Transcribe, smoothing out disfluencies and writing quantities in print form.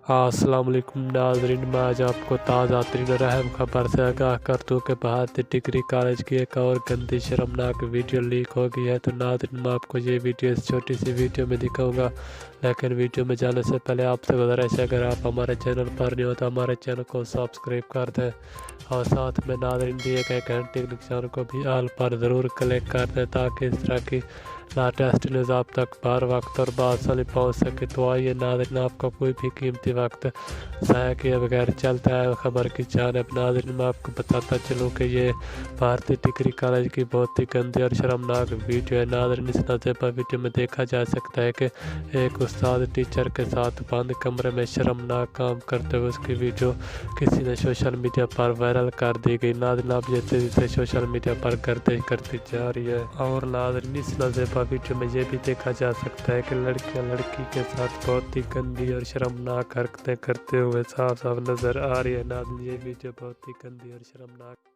السلام علیکم ناظرین، میں آج آپ کو تازہ ترین اور اہم خبر سے آگاہ کر دوں کہ بھارتی ڈگری کالج کی ایک اور گندی شرمناک ویڈیو لیک ہو گئی ہے۔ تو ناظرین، میں آپ کو یہ ویڈیو اس چھوٹی سی ویڈیو میں دکھاؤں گا، لیکن ویڈیو میں جانے سے پہلے آپ سے گزارش ہے اگر آپ ہمارے چینل پر نہیں ہو تو ہمارے چینل کو سبسکرائب کر دیں اور ساتھ میں ناظرین دیے گئے گھنٹی کے نشان کو بھی آل پر ضرور کلک کر دیں تاکہ اس طرح کی لیٹسٹ نیوز آپ تک بر وقت اور بآسانی پہنچ سکے۔ تو آئیے ناظرین، آپ کا کوئی بھی قیمتی وقت ضائع کیے بغیر چلتا ہے خبر کی جانب۔ ناظرین، میں آپ کو بتاتا چلوں کہ یہ بھارتی ڈگری کالج کی بہت ہی گندی اور شرمناک ویڈیو ہے۔ ناظرین، اس نازیبا ویڈیو میں دیکھا جا سکتا ہے کہ ایک استاد ٹیچر کے ساتھ بند کمرے میں شرمناک کام کرتے ہوئے اس کی ویڈیو کسی نے سوشل میڈیا پر وائرل کر دی گئی۔ ناظرین، اب یہ تیزی سے سوشل میڈیا پر گردش کرتی جا رہی ہے اور ناظرین، اس نازیبا ویڈیو میں یہ بھی دیکھا جا سکتا ہے کہ لڑکیاں لڑکی کے ساتھ بہت ہی گندی اور شرمناک حرکتیں کرتے ہوئے صاف صاف نظر آ رہی ہے۔ ناظرین، یہ ویڈیو بہت ہی گندی اور شرمناک